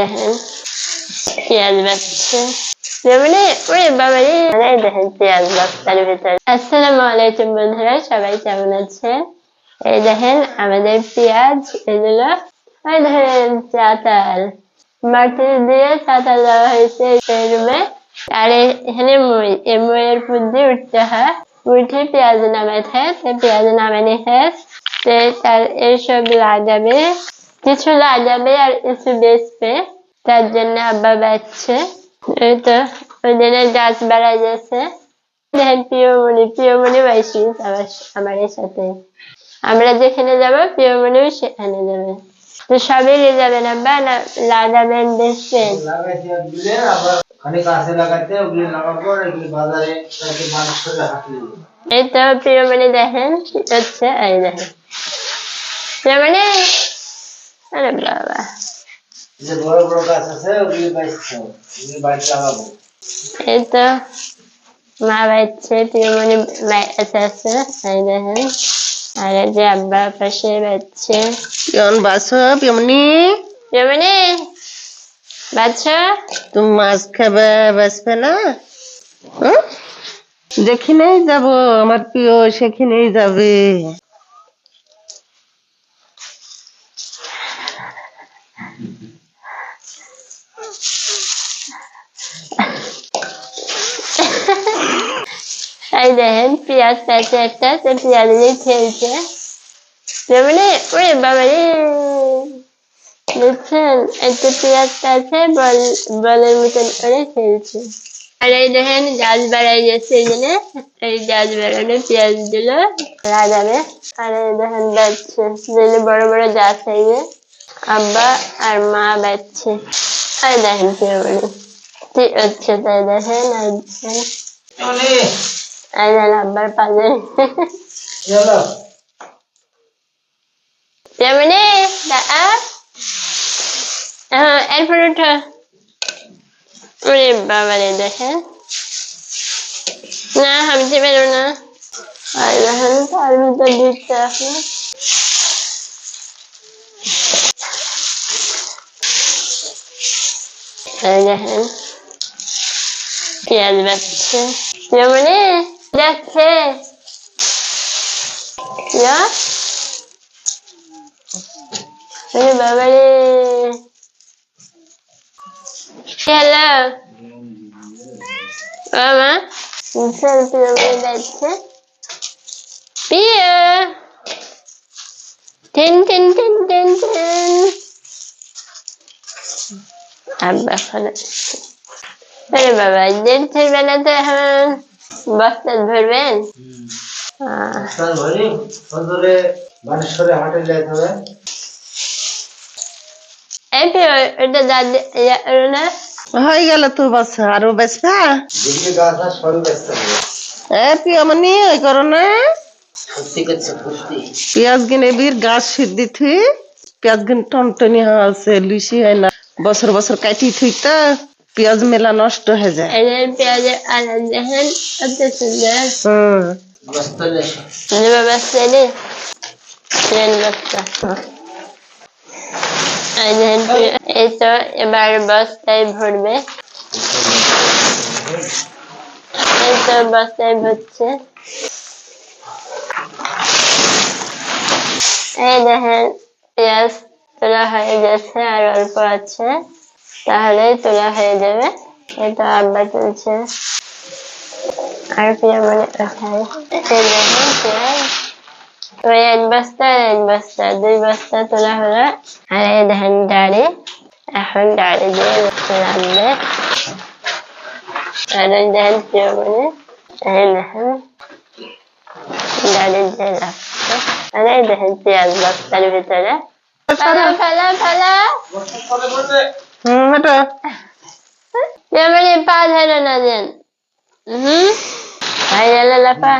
দেখেন পেঁয়াজ বাচ্ছে যেমনি ওরে বাবারে এই দেখেন পেঁয়াজ বস্তার ভিতরে। আসসালামু আলাইকুম বন্ধুরা, সবাই কেমন আছে? এই দেখেন আমাদের পেঁয়াজ, এগুলো ওই দেখেন চাতাল মাটি দিয়ে চাতাল দেওয়া হয়েছে এই রুমে। আর এখানে মই, এই মইয়ের উপর দিয়ে উঠতে হয়, উঠে পেঁয়াজ নামাতে হয়। পেঁয়াজ নামানি হয় তার এইসব লাগাবে, কিছু লাগাবে আর কিছু বেচবে, তার জন্য আব্বা বাচ্ছে। এই তো ওই দিনের গাছ বাড়াই গেছে। দেখেন প্রিয়মণি বাইশি আমার সাথে, আমরা যেখানে যাবো প্রিয়মণিও সেখানে যাবে। তো সবই নিয়ে যাবেন আব্বা, না লাগাবেন বেচবেন? এই তো প্রিয়মণি দেখেন হচ্ছে, এই দেখেন প্রিয়মণি, আরে বাবা যে বড় বড় গাছ আছে ওগুলি বাইছে, ওগুলি বাড়িতে লাগাবো। এই তো মা বাইছে, প্রিয়মণি আছে, এই দেখেন। আর এই যে আব্বা পাশে বাচ্ছে। কেমন বাছো পিয়মনি? প্রিয়মণি বাচ্চা, তুমি মাছ খাবে বাঁচবে না? যেখানেই যাব আমার প্রিয় সেখানেই যাবে। এই দেখেন পেঁয়াজ পাচ্ছে একটা, সে পেঁয়াজ দিয়ে খেলছে। যেমনি ওরে বাবারে দেখছেন, একটা পেঁয়াজ পাচ্ছে বলের মতন করে খেলছে। আর এই দেখেন গাছ বাড়াই গেছে, এই জন্য এই গাছ বাড়ানো পেঁয়াজ গুলো লাগাবে। আর এই দেখেন বাচ্ছে, যেগুলো বড় বড় গাছ হয়ে আব্বা আর মা বাচ্ছে। এই দেখেন প্রিয়মণি কি হচ্ছে তাই দেখেন। এই দেখেন আব্বার পাশে প্রিয়মণি এরপর উঠো। ওরে বাবারে দেখেন, না হামতে পারো না। আর দেখেন তার ভিতর দিচ্ছে এখন। এই দেখেন পেঁয়াজ বাচ্ছে, প্রিয়মণি যাচ্ছে বাবারে। হ্যালো মামা, প্রিয়মণি যাচ্ছে, প্রিয় ten ten ten ten ten. আব্বা ফলাচ্ছে। আরে বাবা দেড় বেলা তো এখন বস্তা ধরবেন? এই প্রিয় ওটা দাদি না হয়ে গেল তো বাচ্চা, আরো বেচবা? প্রিয়মনি ওই করো না, পেঁয়াজ গিনে বীর গাছ সিদ্ধি থুই, পেঁয়াজ গিন টনটনি আছে, লুচি হয় না, বছর বছর কাটি থুই তো পেঁয়াজ মেলা নষ্ট হয়ে যায়। পেঁয়াজের আলাদা দেখেন কত সুন্দর। বস্তা এই তো এবার বস্তায় ভরবে। এই তো বস্তায় ভরছে। এই দেখেন পেঁয়াজ তোলা হয়ে গেছে, আর অল্প আছে, তাহলেই তোলা হয়ে যাবে। এই তো আব্বা তুলছে আর প্রিয়মণি ওঠায়। এই দেখেন পেঁয়াজ ওই এক বস্তা দুই বস্তা তোলা হলো। আর এই দেখেন গাড়ি, এখন গাড়ি দিয়ে নামবে। আর ওই দেখেন প্রিয়মণি, এই দেখেন গাড়ি দিয়ে রাখছে। আর এই দেখেন পেঁয়াজ বস্তার ভিতরে। প্রিয়মণি পা ধরে না দেন। হয়ে গেল লাপা।